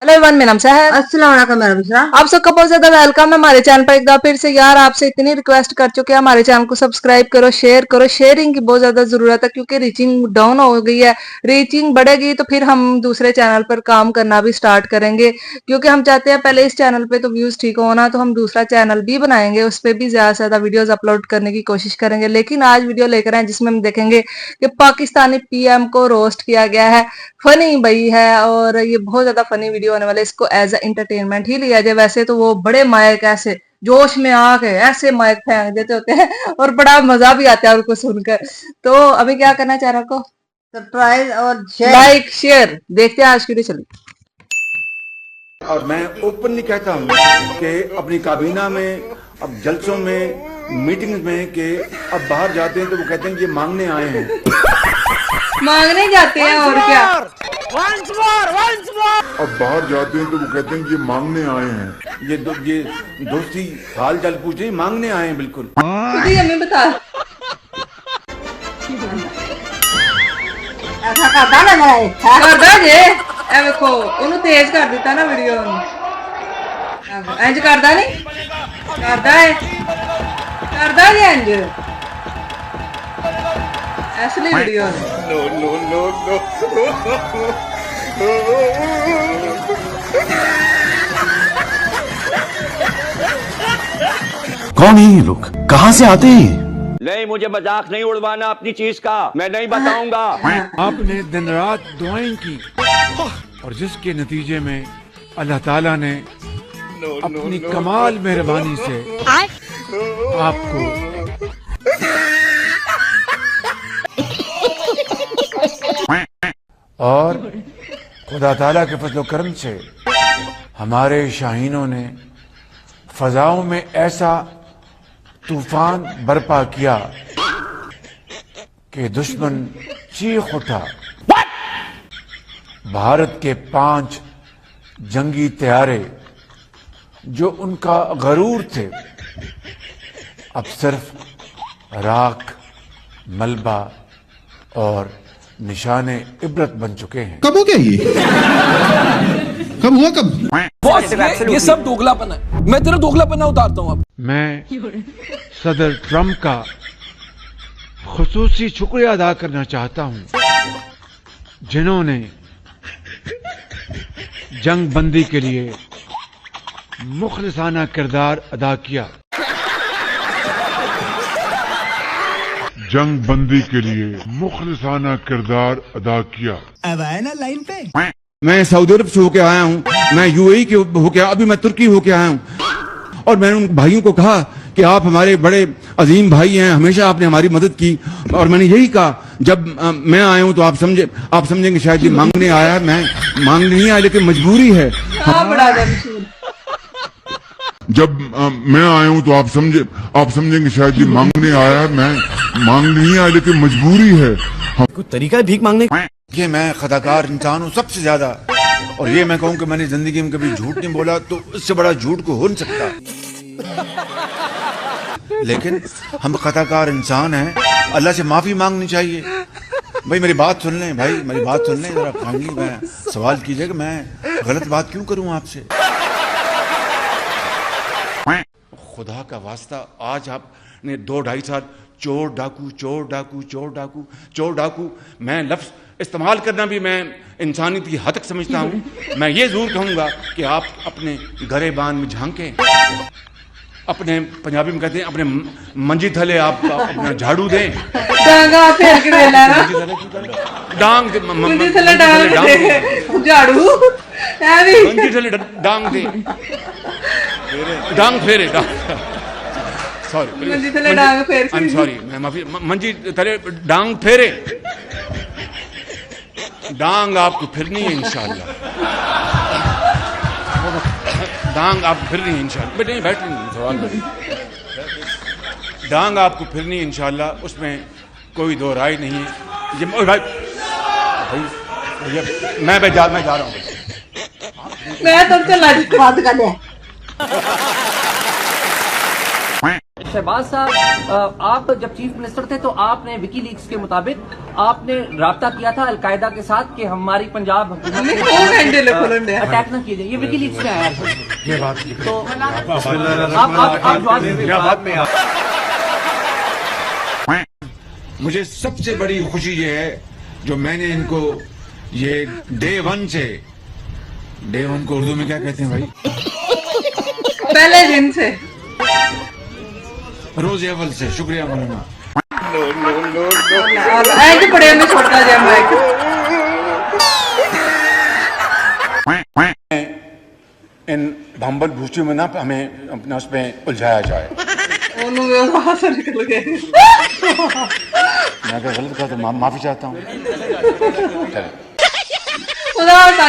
Everyone, मेरा नाम है। अस्सलाम वालेकुम मेरा आप सबका बहुत ज्यादा वेलकम है हमारे चैनल पर। एक बार फिर से यार आपसे इतनी रिक्वेस्ट कर चुके हैं, हमारे चैनल को सब्सक्राइब करो, शेयर करो। शेयरिंग की बहुत ज्यादा जरूरत है क्योंकि रीचिंग डाउन हो गई है। रीचिंग बढ़ेगी तो फिर हम दूसरे चैनल पर काम करना भी स्टार्ट करेंगे, क्योंकि हम चाहते हैं पहले इस चैनल पे तो व्यूज ठीक होना, तो हम दूसरा चैनल भी बनाएंगे, उस पर भी ज्यादा से ज्यादा वीडियोज अपलोड करने की कोशिश करेंगे। लेकिन आज वीडियो लेकर आए जिसमें हम देखेंगे कि पाकिस्तानी पीएम को रोस्ट किया गया है। फनी भाई है और ये बहुत ज्यादा फनी वीडियो होने वाला है। इसको एज ए एंटरटेनमेंट ही लिया जाए। वैसे तो वो बड़े माइक ऐसे जोश में आके ऐसे माइक फेंक देते होते हैं और बड़ा मजा भी आता है उनको सुनकर। तो अभी क्या करना चाह रहा को सरप्राइज और शेयर लाइक शेयर देखते हैं आज की वीडियो। चलिए। और मैं ओपनली कहता हूँ कि अपनी काबीना में, अब जलसों में, मीटिंग्स में, कि अब बाहर जाते हैं तो वो कहते हैं कि ये मांगने आए हैं। मांगने जाते हैं और क्या। अब बाहर जाते हैं तो वो कहते हैं कि ये मांगने आए हैं। ये दोस्ती हाल चाल पूछे, मांगने आए हैं बिल्कुल। खुद ही हमें बता। ऐसा करता ना मेरा करदा जे ए देखो ਉਹਨੂੰ तेज कर ਦਿੱਤਾ ना वीडियो इंज करदा नहीं करदा है करदा जी इंज असली वीडियो नो नो नो कौन है ये लोग, कहां से आते हैं? नहीं, मुझे मजाक नहीं उड़वाना अपनी चीज का, मैं नहीं बताऊंगा। आपने दिन रात दुआएं की और जिसके नतीजे में अल्लाह ताला ने अपनी कमाल मेहरबानी से आपको और खुदा ताला के फजल करम से हमारे शाहीनों ने फजाओं में ऐसा तूफान बर्पा किया कि दुश्मन चीख उठा। भारत के 5 जंगी तैयारे जो उनका गरूर थे, अब सिर्फ राख, मलबा और निशाने इबरत बन चुके हैं। कब हो गया ये? कब हुआ कब? ये सब दोगलापन है। मैं तेरा दोगलापन उतारता हूँ अब। मैं सदर ट्रंप का खुसूसी शुक्रिया अदा करना चाहता हूँ, जिन्होंने जंग बंदी के लिए मुखलिसाना किरदार अदा किया। जंग बंदी के लिए मुखलिसाना किरदार अदा किया। अब आए ना लाइन पे। मैं सऊदी अरब से होके आया हूँ, मैं यूएई के होके, अभी मैं तुर्की होके आया हूँ। और मैंने उन भाइयों को कहा कि आप हमारे बड़े अजीम भाई हैं, हमेशा आपने हमारी मदद की। और मैंने यही कहा, जब मैं आया हूँ तो आप समझेंगे शायद ये मांगने आया है। मैं मांगने नहीं आया, लेकिन मजबूरी है। जब मैं आया हूँ तो आप समझेंगे शायद ये मांगने आया है। मैं मांगने नहीं आया, लेकिन मजबूरी है। कोई तरीका है भीख मांगने का? कि मैं खताकार इंसान हूँ सबसे ज्यादा, और ये मैं कहूँ कि मैंने जिंदगी में कभी झूठ नहीं बोला, तो इससे बड़ा झूठ को हो नहीं सकता। लेकिन हम खताकार इंसान हैं, अल्लाह से माफी मांगनी चाहिए। भाई मेरी बात सुन लें, भाई मेरी बात सुन लें जरा। काइंडली मैं सवाल कीजिए कि मैं गलत बात क्यों करूं आपसे। खुदा का वास्ता, आज आपने 2-2.5 साल चोर डाकू चोर डाकू चोर डाकू चोर डाकू, मैं लफ्ज इस्तेमाल करना भी मैं इंसानियत की हद तक समझता हूँ। मैं ये जरूर कहूँगा कि आप अपने गरेबान में झांकें, अपने पंजाबी में कहते हैं अपने मंजी थले आप अपना झाड़ू दें। डांग झाड़ू मंजी थले डांग दे, डांग फेरे, सॉरी मंजी थले डांग फेर, आई एम सॉरी, मैं माफी। मंजी थले डांग फेरे, डांग आपको फिरनी है इंशाल्लाह। डांग आपको फिरनी है इंशाल्लाह। बेटे नहीं, बैठ नहीं, सवाल डांग आपको फिरनी है इंशाल्लाह, उसमें कोई दो राय नहीं है। ये भाई मैं जा रहा हूँ। मैं तुमसे लाज बात कर ले। शहबाज साहब, आप जब चीफ मिनिस्टर थे तो आपने विकीलीक्स के मुताबिक आपने राब्ता किया था अलकायदा के साथ कि हमारी पंजाब अटैक न किए जाए। ये विकीलीक्स में आया है। ये बात तो आप जवाब दीजिए। मुझे सबसे बड़ी खुशी ये है जो मैंने इनको ये डे वन को उर्दू में क्या कहते हैं भाई? पहले दिन से, रोज अव्वल से। शुक्रिया मौलाना। ऐसे पड़े में छोटा जाए माइक। इन भंबल भूसी में ना हमें अपना उसमें उलझाया जाए। वहां से निकल गए। मैं अगर गलत कहा तो माफी चाहता हूँ।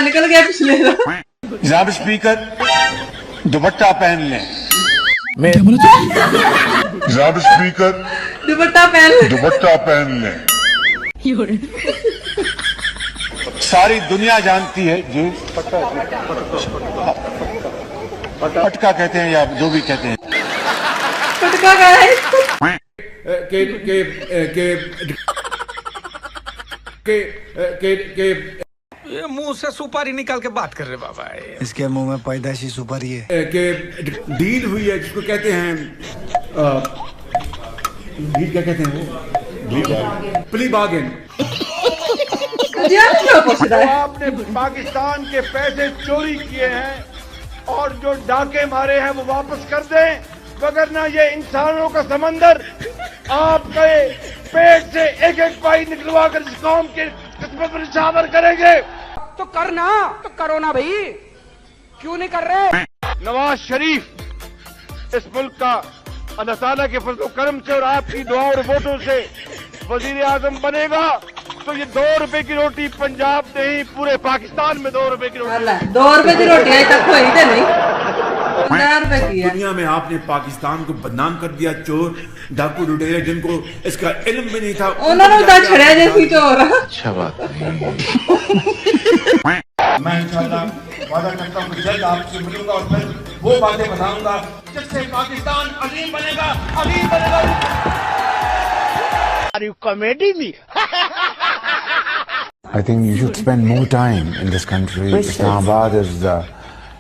निकल गया पिछले। जनाब स्पीकर, दुपट्टा पहन लें। जनाब स्पीकर, दुपट्टा पहन लें। सारी दुनिया जानती है जी। पटका कहते हैं या जो भी कहते हैं। पटका क्या है? ये मुंह से सुपारी निकाल के बात कर रहे बाबा। इसके मुंह में पैदाशी सुपारी है। के डील हुई है जिसको कहते हैं डील क्या कहते हैं वो? Plea bargain. आपने पाकिस्तान के पैसे चोरी किए हैं और जो डाके मारे हैं वो वापस कर दें, वगरना ये इंसानों का समंदर आपके पेट से एक एक पाई निकलवा कर इस कौम के किस्मत पर निशावर करेंगे। तो करना, तो करो ना भाई, क्यों नहीं कर रहे? नवाज शरीफ इस मुल्क का अल्लाह ताला के फजल करम से और आपकी दुआ और वोटों से वजीर आजम बनेगा तो ये 2 रुपए की रोटी पंजाब नहीं पूरे पाकिस्तान में 2 रुपए की रोटी। 2 रुपए की रोटी आज तक हुई तो नहीं। 15 रुपए की है। दुनिया में आपने पाकिस्तान को बदनाम कर दिया। चोर, डाकू, लुटेरे जिनको इसका इल्म भी नहीं था, उन्होंने तो छड़े जैसी चोर। अच्छा बात नहीं। मैं इंशाल्लाह वादा करता हूँ जल्द आपसे मिलूंगा और मैं वो बातें बताऊंगा जिससे पाकिस्तान अजीम बनेगा, अजीम बनेगा। कॉमेडी में I think you should spend more time in this country. Islamabad is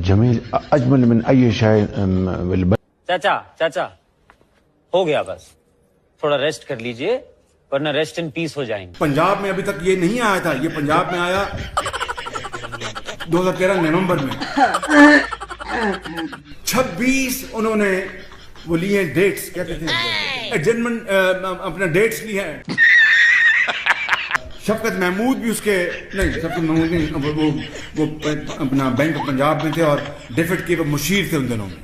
Jameel Ajmal मिन अय्य शय। चाचा हो गया, बस थोड़ा रेस्ट कर लीजिए वरना रेस्ट इन पीस हो जाएंगे। पंजाब में अभी तक ये नहीं आया था, ये पंजाब में आया 2013 नवंबर में। 26 उन्होंने वो लिए डेट्स, क्या कहते हैं, एडजमेंट, अपना डेट्स लिए हैं। शफकत महमूद भी उसके नहीं, शफकत महमूद नहीं, वो अपना बैंक ऑफ पंजाब में थे और डेफिड के वो मुशीर थे उन दिनों में।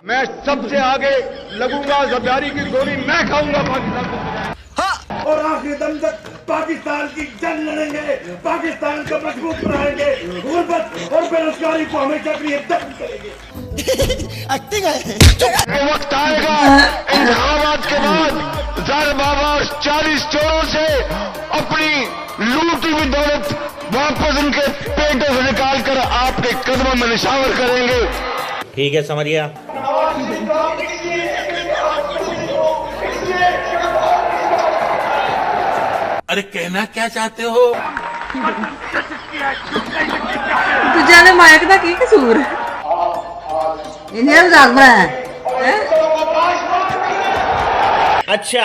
मैं सबसे आगे लगूंगा, जरदारी की गोली मैं खाऊंगा पाकिस्तान को, और आखिरी दम तक पाकिस्तान की जंग लड़ेंगे, पाकिस्तान को मजबूत बनाएंगे, गुर्बत और बेरोजगारी को हमेशा के लिए दफन करेंगे। वक्त आएगा इंतखाबात के बाद ज़र बाबा 40 चोरों से अपनी लूटी हुई दौलत वापस उनके पेटों से निकाल कर आपके कदमों में निशावर करेंगे। ठीक है समरिया। अरे कहना क्या चाहते हो? तुझे ने माइक का की कसूर है? इन्हें मजाक बनाया। अच्छा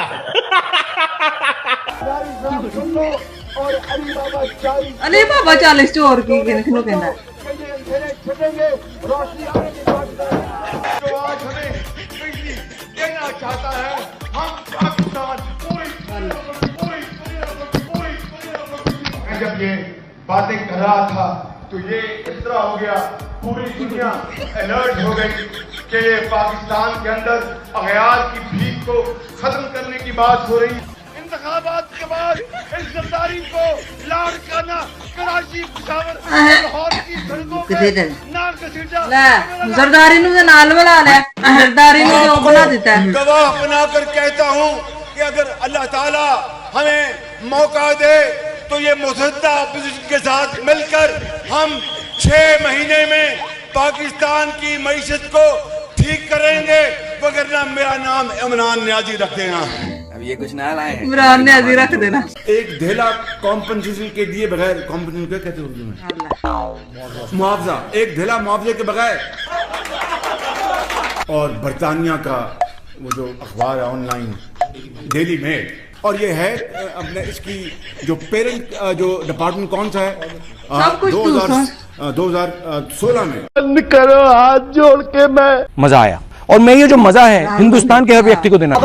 अली बाबा 40 चोर की किनको कहना है? जो आज हमें बिजली देना चाहता है, हम पाकिस्तान मैं जब ये बातें कर रहा था तो ये इस तरह हो गया, पूरी दुनिया अलर्ट हो गई कि ये पाकिस्तान के अंदर अगयार की भीख को खत्म करने की बात हो रही है। इंतखाबात के बाद इस जरदारी को लाड़काना कराची पिशावर लाहौर की सड़कों पे ना घसीटा। ਲੈ ਜ਼ਰਦਾਰੀ ਨੂੰ ਤੇ ਨਾਲ ਮਿਲਾ ਲਿਆ ਜ਼ਰਦਾਰੀ ਨੂੰ ਜੋ ਬਣਾ ਦਿੱਤਾ है। गवाह बनाकर कहता हूँ कि अगर अल्लाह ताला हमें मौका दे तो ये मुसद्दा अपोजिशन के साथ मिलकर हम 6 महीने में पाकिस्तान की मईशत को ठीक करेंगे, वगरना मेरा नाम इमरान न्याजी रख देना। अब ये कुछ नया लाए हैं। इमरान न्याजी रख देना। एक ढेला कॉम्पनसेशन के दिए बगैर, कॉम्पनसेशन क्या कहते हैं उर्दू में, मुआवजा, एक ढेला मुआवजे के बगैर। और बरतानिया का वो जो अखबार है ऑनलाइन डेली मेल, और ये है अपने इसकी जो पेरेंट जो डिपार्टमेंट कौन सा है, 2016 में। करो हाथ जोड़ के मैं मजा आया, और मैं ये जो मजा है हिंदुस्तान के हर व्यक्ति को देना।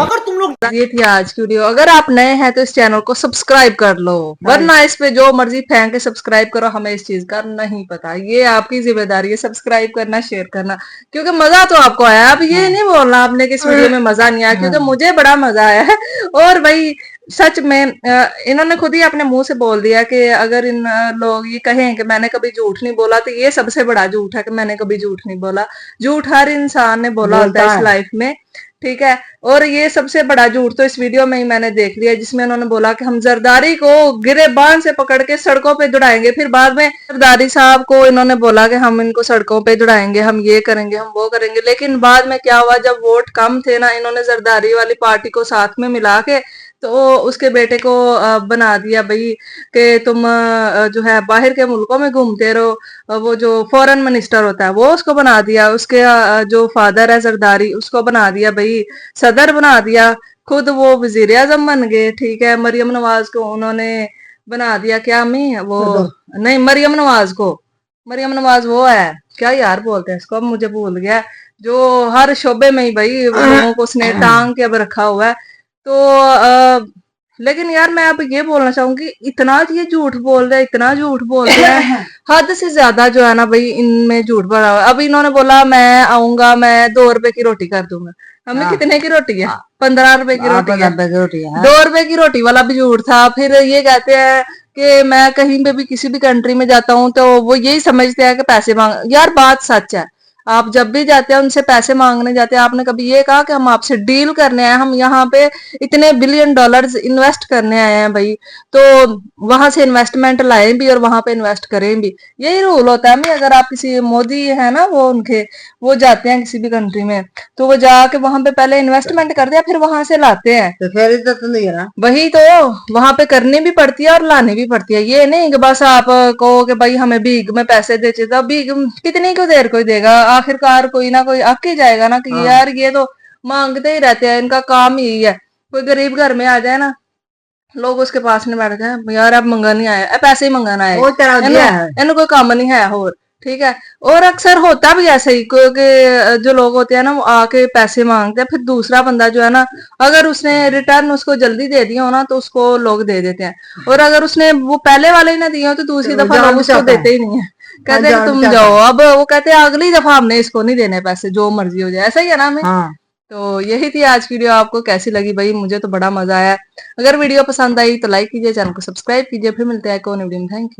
ये थी आज की वीडियो। अगर आप नए हैं तो इस चैनल को सब्सक्राइब कर लो, वरना इस पे जो मर्जी फेंक के सब्सक्राइब करो, हमें इस चीज का नहीं पता। ये आपकी जिम्मेदारी है सब्सक्राइब करना, शेयर करना, क्योंकि मजा तो आपको आया। अब ये नहीं बोलना आपने कि इस वीडियो में मजा नहीं आया, क्योंकि मुझे बड़ा मजा आया है। और भाई सच में इन्होंने खुद ही अपने मुंह से बोल दिया कि अगर इन लोग ये कहें कि मैंने कभी झूठ नहीं बोला, तो ये सबसे बड़ा झूठ है कि मैंने कभी झूठ नहीं बोला। झूठ हर इंसान ने बोला होता है इस लाइफ में, ठीक है। और ये सबसे बड़ा झूठ तो इस वीडियो में ही मैंने देख लिया, जिसमें उन्होंने बोला कि हम जरदारी को गिरेबान से पकड़ के सड़कों पे दौड़ाएंगे। फिर बाद में जरदारी साहब को इन्होंने बोला कि हम इनको सड़कों पे दौड़ाएंगे, हम ये करेंगे, हम वो करेंगे। लेकिन बाद में क्या हुआ, जब वोट कम थे ना, इन्होंने जरदारी वाली पार्टी को साथ में मिला के तो उसके बेटे को बना दिया भाई कि तुम जो है बाहर के मुल्कों में घूमते रहो। वो जो फॉरेन मिनिस्टर होता है वो उसको बना दिया, उसके जो फादर है जरदारी उसको बना दिया भाई सदर बना दिया, खुद वो वजीर आजम बन गए, ठीक है। मरियम नवाज को उन्होंने बना दिया, क्या मैं वो नहीं, मरियम नवाज को, मरियम नवाज वो है क्या यार बोलते हैं इसको, अब मुझे भूल गया, जो हर शोबे में ही भाई लोगों को उसने टांग के अब रखा हुआ है। तो लेकिन यार मैं अब ये बोलना चाहूंगी, इतना ये झूठ बोल रहे हैं, इतना झूठ बोल रहे हैं, हद से ज्यादा जो है ना भाई इनमें झूठ भरा हुआ है। अब इन्होंने बोला मैं आऊंगा, मैं 2 रुपए की रोटी कर दूंगा। हमें कितने की रोटी है? 15 रुपए की रोटी है। 2 रुपए की रोटी वाला भी झूठ था। फिर ये कहते हैं कि मैं कहीं पे भी किसी भी कंट्री में जाता हूँ तो वो यही समझते हैं कि पैसे मांग। यार बात सच है, आप जब भी जाते हैं उनसे पैसे मांगने जाते हैं, आपने कभी ये कहा कि हम आपसे डील करने आए, हम यहाँ पे इतने बिलियन डॉलर्स इन्वेस्ट करने आए हैं भाई, तो वहां से इन्वेस्टमेंट लाएं भी और वहां पे इन्वेस्ट करें भी। यही रूल होता है। मैं अगर आप किसी मोदी है ना, वो उनके वो जाते हैं किसी भी कंट्री में तो वो जाके वहां पे पहले इन्वेस्टमेंट करते हैं, फिर वहां से लाते हैं। तो फिर तो नहीं है ना, वही तो वहां पे करनी भी पड़ती है और लानी भी पड़ती है। ये नहीं कि बस आप कहो कि भाई हमें भीख में पैसे देते, तो भीख कितनी को देर कोई देगा, आखिरकार कोई ना कोई आके ही जाएगा ना कि यार ये तो मांगते ही रहते हैं, इनका काम ही यही है। कोई गरीब घर में आ जाए ना, लोग उसके पास नहीं बैठ जाए, यार अब मंगा नहीं आया, पैसे ही मंगाना है, इन्हें कोई काम नहीं है और, ठीक है। और अक्सर होता भी ऐसा ही, क्योंकि जो लोग होते हैं ना वो आके पैसे मांगते हैं, फिर दूसरा बंदा जो है ना, अगर उसने रिटर्न उसको जल्दी दे दिया हो ना तो उसको लोग दे देते हैं, और अगर उसने वो पहले वाले ही ना दिए हो तो दूसरी दफा लोग उसको देते ही नहीं है, कहते हैं तुम जाओ। अब वो कहते हैं अगली दफा हमने इसको नहीं देने पैसे, जो मर्जी हो जाए, ऐसा ही है ना हमें। तो यही थी आज की वीडियो। आपको कैसी लगी भाई? मुझे तो बड़ा मजा आया। अगर वीडियो पसंद आई तो लाइक कीजिए, चैनल को सब्सक्राइब कीजिए। फिर मिलते हैं एक और वीडियो में। Thank you.